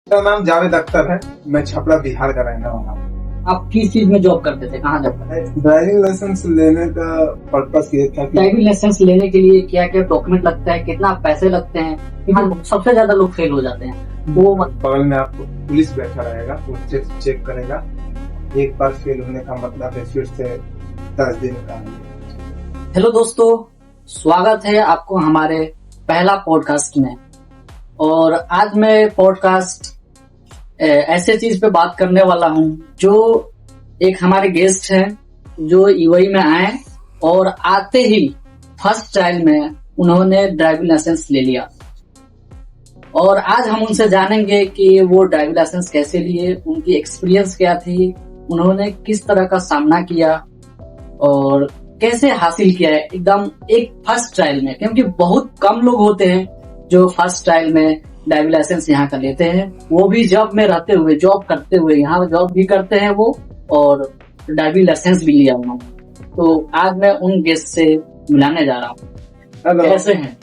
मेरा नाम जावेद अख्तर है। मैं छपरा बिहार का रहने वाला हूँ। आप किस चीज में जॉब करते थे, कहाँ जॉब करते थे? ड्राइविंग लाइसेंस लेने का पर्पस ये था कि ड्राइविंग लाइसेंस लेने के लिए क्या क्या डॉक्यूमेंट लगता है, कितना पैसे लगते हैं? क्योंकि सबसे ज्यादा लोग फेल हो जाते हैं। वो बगल में आपको पुलिस बैठा रहेगा, वो चेक करेगा। एक बार फेल होने का मतलब है फिर से 10 दिन का। हेलो दोस्तों, स्वागत है आपको हमारे पहला पॉडकास्ट में। और आज मैं पॉडकास्ट ऐसे चीज पे बात करने वाला हूँ जो एक हमारे गेस्ट हैं जो यूएई में आए और आते ही फर्स्ट ट्रायल में उन्होंने ड्राइविंग लाइसेंस ले लिया। और आज हम उनसे जानेंगे कि वो ड्राइविंग लाइसेंस कैसे लिए, उनकी एक्सपीरियंस क्या थी, उन्होंने किस तरह का सामना किया और कैसे हासिल किया है एकदम एक फर्स्ट ट्रायल में। क्योंकि बहुत कम लोग होते हैं जो फर्स्ट ट्रायल में ड्राइविंग लाइसेंस यहाँ का लेते हैं, वो भी जॉब में रहते हुए, जॉब करते हुए। यहाँ जॉब भी करते हैं वो और ड्राइविंग लाइसेंस भी लिया उन्होंने। तो आज मैं उन गेस्ट से मिलाने जा रहा हूँ। कैसे हैं?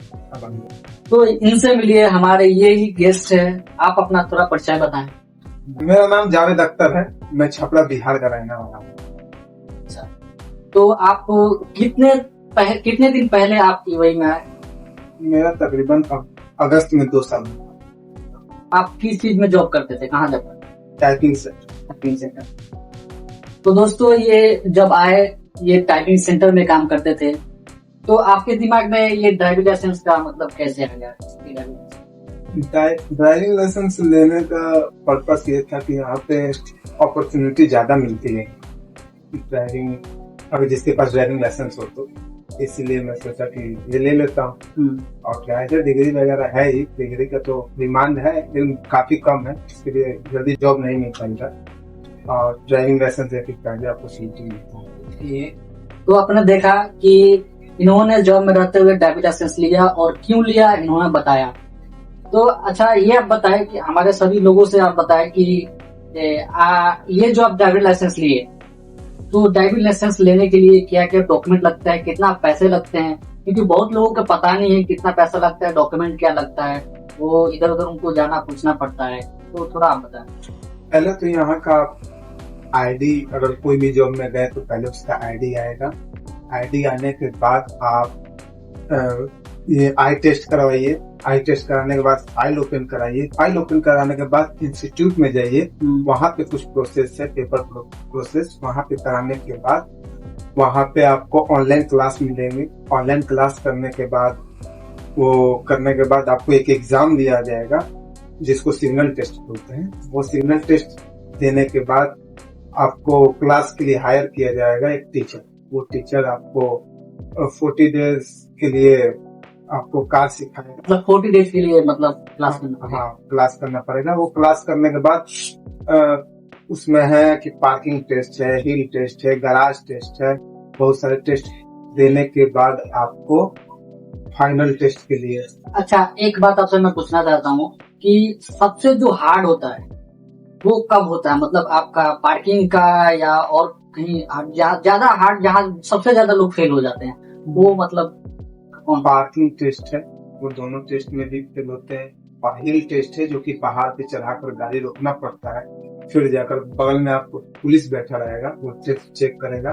तो इनसे मिलिए, हमारे ये ही गेस्ट है। आप अपना थोड़ा परिचय बताएं। मेरा नाम जावेद अख्तर है। मैं छपरा बिहार का रहने वाला हूँ। अच्छा, तो आप कितने दिन पहले आप यूएई में आए? मेरा तकरीबन अगस्त में 2 साल हुआ। आप किस चीज में जॉब करते थे, कहाँ जॉब करते थे? Typing centre. तो दोस्तों, ये जब आए, ये टाइपिंग सेंटर में काम करते थे, तो आपके दिमाग में ये ड्राइविंग लाइसेंस का मतलब कैसे आ गया? ड्राइविंग लाइसेंस लेने का पर्पस ये था कि यहाँ पे अपॉर्चुनिटी ज्यादा मिलती है ड्राइविंग, अगर जिसके पास ड्राइविंग लाइसेंस हो तो। इसलिए मैं सोचा कि ये ले लेता हूँ। और क्या है, डिग्री वगैरह है ही, डिग्री का तो डिमांड है लेकिन काफी कम है, इसके लिए जल्दी जॉब नहीं मिल पाएगा। और ड्राइविंग लाइसेंस एक पहले आपको सीटी मिलता है। तो आपने देखा कि इन्होंने जॉब में रहते हुए ड्राइविंग लाइसेंस लिया, और क्यों लिया इन्होंने बताया। तो अच्छा, ये आप बताएं कि हमारे सभी लोगों से आप बताएं कि ये जो आप ड्राइविंग लाइसेंस लिए, तो ड्राइविंग लाइसेंस लेने के लिए क्या क्या डॉक्यूमेंट लगता है, कितना पैसे लगते हैं? क्योंकि बहुत लोगों को पता नहीं है कितना पैसा लगता है, डॉक्यूमेंट क्या लगता है, वो इधर उधर उनको जाना पूछना पड़ता है। तो थोड़ा आप बताएं। पहले तो यहाँ का आईडी, अगर कोई भी जॉब में गए तो पहले उसका आईडी आएगा। आईडी आने के बाद आप ये आई टेस्ट करवाइए। आई टेस्ट कराने के बाद फाइल ओपन कराइए। फाइल ओपन कराने के बाद इंस्टीट्यूट में जाइए, वहाँ पे कुछ प्रोसेस है, पेपर प्रोसेस। वहाँ पे कराने के बाद वहाँ पे आपको ऑनलाइन क्लास मिलेंगे। ऑनलाइन क्लास करने के बाद आपको एक एग्जाम दिया जाएगा जिसको सिग्नल टेस्ट बोलते हैं। वो सिग्नल टेस्ट देने के बाद आपको क्लास के लिए हायर किया जाएगा एक टीचर। वो टीचर आपको 40 डेज के लिए आपको कार सिखाएगा। मतलब 40 डेज के लिए मतलब क्लास करना पड़ेगा? हाँ, क्लास करना पड़ेगा। वो क्लास करने के बाद उसमें है कि पार्किंग टेस्ट है, हिल टेस्ट है, गराज टेस्ट है, बहुत सारे टेस्ट देने के बाद आपको फाइनल टेस्ट के लिए। अच्छा, एक बात आपसे मैं पूछना चाहता हूँ कि सबसे जो हार्ड होता है वो कब होता है? मतलब आपका पार्किंग का या और कहीं ज्यादा हार्ड, जहाँ सबसे ज्यादा लोग फेल हो जाते हैं, वो मतलब कौन? पार्किंग टेस्ट है, वो दोनों टेस्ट में भी फेल होते हैं। और हिल टेस्ट है जो कि पहाड़ पे चढ़ाकर गाड़ी रोकना पड़ता है, फिर जाकर बगल में आपको पुलिस बैठा रहेगा, वो चेक करेगा।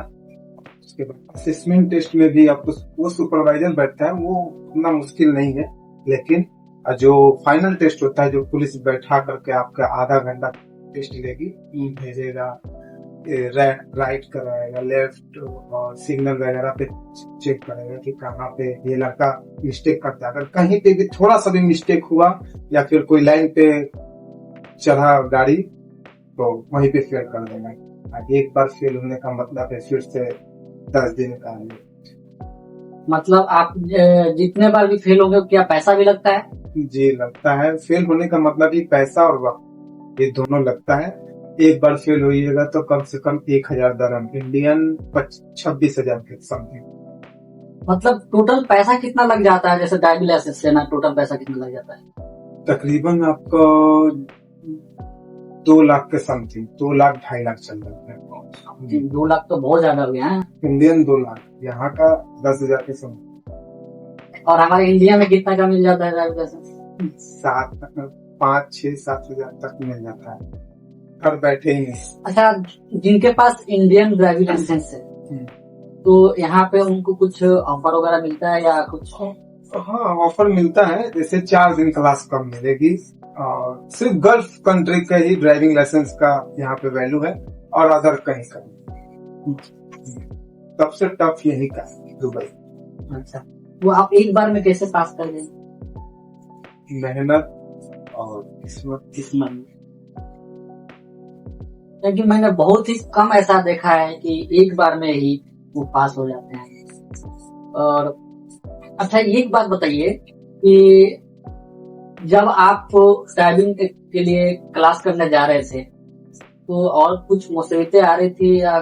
उसके बाद असेसमेंट टेस्ट में भी आपको वो सुपरवाइजर बैठता है। वो उतना मुश्किल नहीं है, लेकिन जो फाइनल टेस्ट होता है, जो पुलिस बैठा करके आपका आधा घंटा टेस्ट लेगी, भेजेगा, राइट कराएगा, लेफ्ट, और सिग्नल वगैरह पे चेक करेगा कि कहाँ पे ये लड़का मिस्टेक करता है। अगर कहीं पे भी थोड़ा सा भी मिस्टेक हुआ या फिर कोई लाइन पे चढ़ा गाड़ी तो वहीं पे फेल कर देगा। एक बार फेल होने का मतलब है फिर से 10 दिन का। मतलब आप जितने बार भी फेल होंगे, क्या पैसा भी लगता है? जी लगता है। फेल होने का मतलब ही पैसा और वक्त, ये दोनों लगता है। एक बार फेल होइएगा तो कम से कम 1000 दरम, इंडियन 26,000 के समथिंग। मतलब टोटल पैसा कितना लग जाता है? जैसे ड्राइविंग लाइसेंस लेना, टोटल पैसा कितना लग जाता है? तकरीबन आपको 2 लाख के समथिंग, 2 लाख 2.5 लाख चल जाता है। 2 लाख तो बहुत ज्यादा हो गया है। इंडियन 2 लाख, यहाँ का 10,000 के समथिंग। और हमारे इंडिया में कितना का मिल जाता है ड्राइविंग लाइसेंस? 7 5, 6, 7 हजार तक मिल जाता है घर बैठे ही। अच्छा, जिनके पास इंडियन ड्राइविंग लाइसेंस है तो यहाँ पे उनको कुछ ऑफर वगैरह मिलता है या कुछ? हाँ, ऑफर मिलता है, जैसे 4 दिन क्लास कम मिलेगी और सिर्फ गल्फ कंट्री का ही ड्राइविंग लाइसेंस का यहाँ पे वैल्यू है और अदर कहीं का नहीं। सबसे टफ यही का दुबई। अच्छा, वो आप एक बार में कैसे पास कर देंगे? मेहनत और किस्मत। क्योंकि मैंने बहुत ही कम ऐसा देखा है कि एक बार में ही वो पास हो जाते हैं। और अच्छा, एक बात बताइए कि जब आप ड्राइविंग के लिए क्लास करने जा रहे थे तो और कुछ मुसीबतें आ रही थी या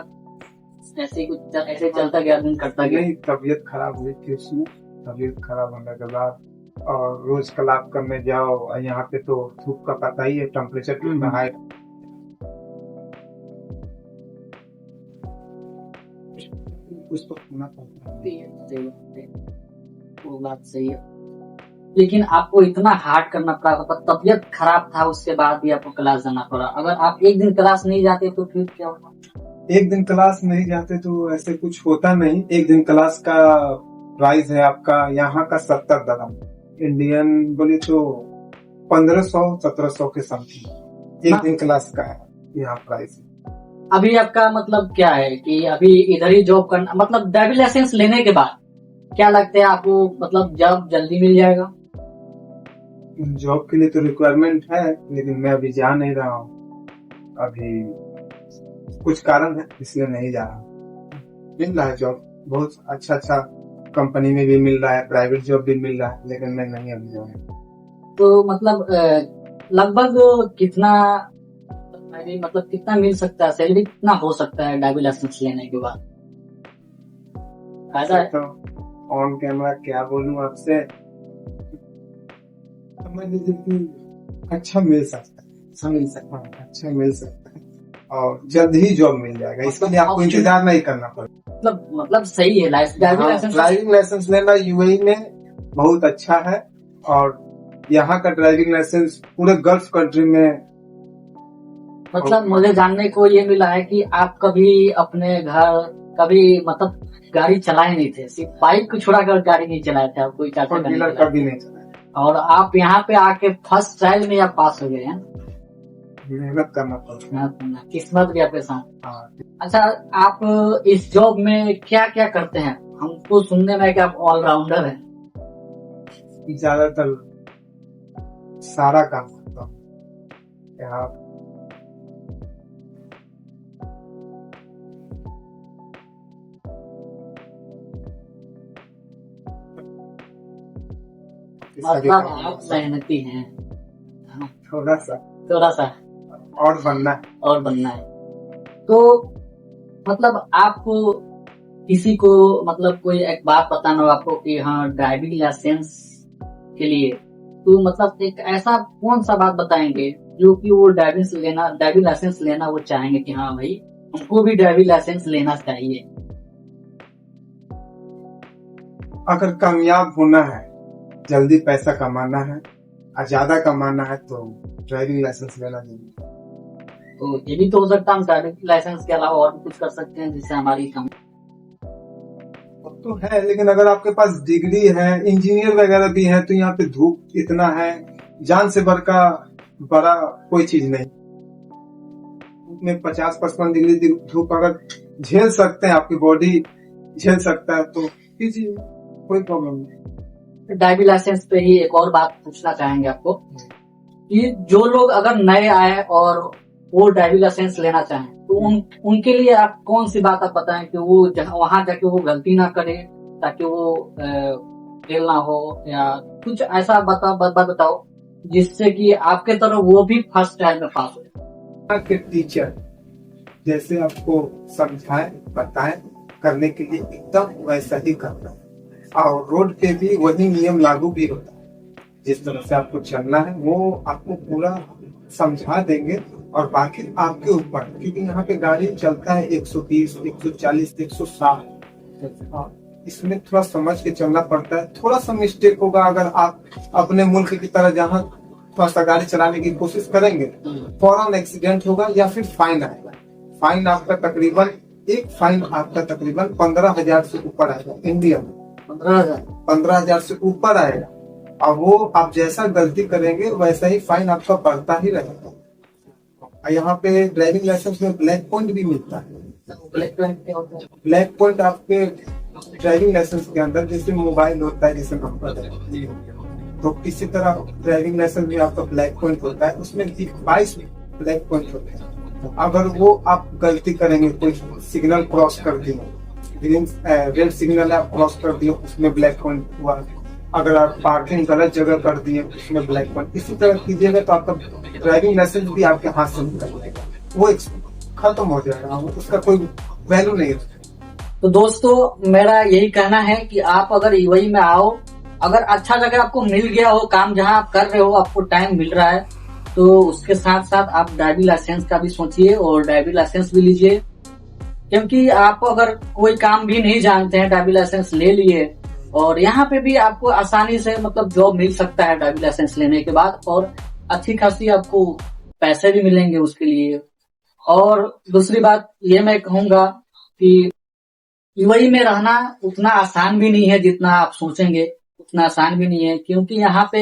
ऐसे कुछ ऐसे चलता गया, दिन करता गया? नहीं, तबीयत खराब हुई थी उसमें। तबीयत खराब होने के बाद और रोज क्लास करने जाओ, यहाँ पे तो धूप का पता ही है, टेम्परेचर कितना हाई। उसको होना पड़ता है। वो बात सही है, लेकिन आपको इतना हार्ड करना पड़ा, तबीयत खराब था उसके बाद भी आपको क्लास जाना पड़ा। अगर आप एक दिन क्लास नहीं जाते तो फिर क्या होता? एक दिन क्लास नहीं जाते तो ऐसे कुछ होता नहीं। एक दिन क्लास का प्राइस है आपका यहाँ का 70 दरम, इंडियन बोले तो 1500-1700 के समथिंग एक दिन क्लास का है यहाँ प्राइस। अभी आपका मतलब क्या है कि अभी इधर ही जॉब करना, मतलब ड्राइविंग लाइसेंस लेने के बाद क्या लगता है आपको, मतलब जॉब जल्दी मिल जाएगा? जॉब के लिए तो रिक्वायरमेंट है, लेकिन मैं अभी जा नहीं रहा हूँ। अभी कुछ कारण है इसलिए नहीं जा रहा। मिल रहा है जॉब, बहुत अच्छा कंपनी में भी मिल रहा है, प्राइवेट जॉब भी मिल रहा है, लेकिन मैं नहीं अभी जा रहा। तो मतलब लगभग कितना, मतलब कितना मिल सकता है, सैलरी कितना हो सकता है ड्राइविंग लाइसेंस लेने के बाद? फायदा है तो ऑन कैमरा क्या बोलूं आपसे, समझ लीजिए कि अच्छा मिल सकता है, अच्छा मिल सकता है और जल्द ही जॉब मिल जाएगा। इसके लिए आपको इंतजार नहीं करना पड़ेगा। मतलब सही है ड्राइविंग लाइसेंस लेना यूएई में बहुत अच्छा है और यहाँ का ड्राइविंग लाइसेंस पूरे गल्फ कंट्री में। मतलब मुझे जानने को ये मिला है कि आप कभी अपने घर कभी मतलब गाड़ी चलाए नहीं थे, सिर्फ बाइक को छोड़ाकर गाड़ी नहीं चलाए थे आप, कोई कभी नहीं चलाया, और आप यहाँ पे आके फर्स्ट ट्रायल में आप पास हो गए हैं। मेहनत करना पड़ता है, किस्मत भी आपके साथ। हाँ। अच्छा, आप इस जॉब में क्या क्या करते हैं? हमको सुनने में कि आप ऑलराउंडर हैं। ज्यादातर सारा काम करता हूँ यहाँ। मतलब आप मेहनती हैं। थोड़ा सा और बनना है। तो मतलब आपको किसी को मतलब कोई एक बात बताना हो आपको कि हाँ ड्राइविंग लाइसेंस के लिए, तो मतलब एक ऐसा कौन सा बात बताएंगे जो कि वो ड्राइविंग लाइसेंस लेना वो चाहेंगे कि हाँ भाई हमको भी ड्राइविंग लाइसेंस लेना चाहिए? अगर कामयाब होना है, जल्दी पैसा कमाना है और ज्यादा कमाना है तो ड्राइविंग लाइसेंस लेना चाहिए। तो ये भी तो हो सकता है हम ड्राइविंग लाइसेंस के अलावा और भी कुछ कर सकते हैं जिससे हमारी तो है, लेकिन अगर आपके पास डिग्री है, इंजीनियर वगैरह भी है, तो यहाँ पे धूप इतना है, जान से बड़ा कोई चीज नहीं। में 50% डिग्री धूप अगर झेल सकते हैं, आपकी बॉडी झेल सकता है तो कीजिए, कोई प्रॉब्लम नहीं। ड्राइविंग लाइसेंस पे ही एक और बात पूछना चाहेंगे आपको कि जो लोग अगर नए आए और वो ड्राइविंग लाइसेंस लेना चाहें तो उनके लिए आप कौन सी बात आप बताएं कि वो वहां जाके वो गलती ना करे, ताकि वो फेल ना हो, या कुछ ऐसा बताओ जिससे कि आपके तरफ वो भी फर्स्ट टाइम में पास हो। के टीचर जैसे आपको समझाए बताए करने के लिए एकदम वैसा ही करना है, और रोड पे भी वही नियम लागू भी होता है। जिस तरह से आपको चलना है वो आपको पूरा समझा देंगे, और बाकी आपके ऊपर, क्योंकि यहाँ पे गाड़ी चलता है 130, 140, 160। इसमें थोड़ा समझ के चलना पड़ता है। थोड़ा सा मिस्टेक होगा, अगर आप अपने मुल्क की तरह जहाँ थोड़ा सा गाड़ी चलाने की कोशिश करेंगे, फौरन एक्सीडेंट होगा या फिर फाइन आएगा। फाइन आपका तकरीबन 15,000 से ऊपर आएगा इंडिया में। 15,000 से ऊपर आएगा। और वो आप जैसा गलती करेंगे वैसा ही फाइन आपका बढ़ता ही रहेगा। यहाँ पे ड्राइविंग लाइसेंस में ब्लैक पॉइंट भी मिलता है। ब्लैक पॉइंट आपके ड्राइविंग लाइसेंस के अंदर जैसे मोबाइल होता है, जैसे नंबर है, तो इसी तरह ड्राइविंग लाइसेंस में आपका ब्लैक पॉइंट होता है। उसमें 22 ब्लैक पॉइंट होते हैं। अगर वो आप गलती करेंगे, कोई सिग्नल क्रॉस कर दिए, रेड सिग्नल आप क्रॉस कर दिए, उसमें ब्लैक पॉइंट हुआ। अगर आप पार्किंग गलत जगह कर दिए, उसमें ब्लैक पॉइंट। इसी तरह कीजिएगा तो आपका ड्राइविंग लाइसेंस भी आपके हाथ से निकल जाएगा, वो खत्म हो जाएगा, उसका कोई वैल्यू नहीं है। तो दोस्तों मेरा यही कहना है कि आप अगर यूएई में आओ, अगर अच्छा जगह आपको मिल गया हो, काम जहां आप कर रहे हो, आपको टाइम मिल रहा है, तो उसके साथ साथ आप ड्राइविंग लाइसेंस का भी सोचिए और ड्राइविंग लाइसेंस भी लीजिए। क्योंकि आप अगर कोई काम भी नहीं जानते हैं, ड्राइविंग लाइसेंस ले लिए, और यहाँ पे भी आपको आसानी से मतलब जॉब मिल सकता है ड्राइविंग लाइसेंस लेने के बाद, और अच्छी खासी आपको पैसे भी मिलेंगे उसके लिए। और दूसरी बात ये मैं कहूंगा कि यूएई में रहना उतना आसान भी नहीं है जितना आप सोचेंगे, उतना आसान भी नहीं है। क्योंकि यहाँ पे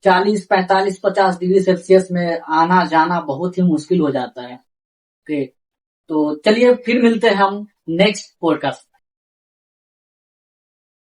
40, 45, 50 डिग्री सेल्सियस में आना जाना बहुत ही मुश्किल हो जाता है। ओके, तो चलिए फिर मिलते हैं हम नेक्स्ट पॉडकास्ट।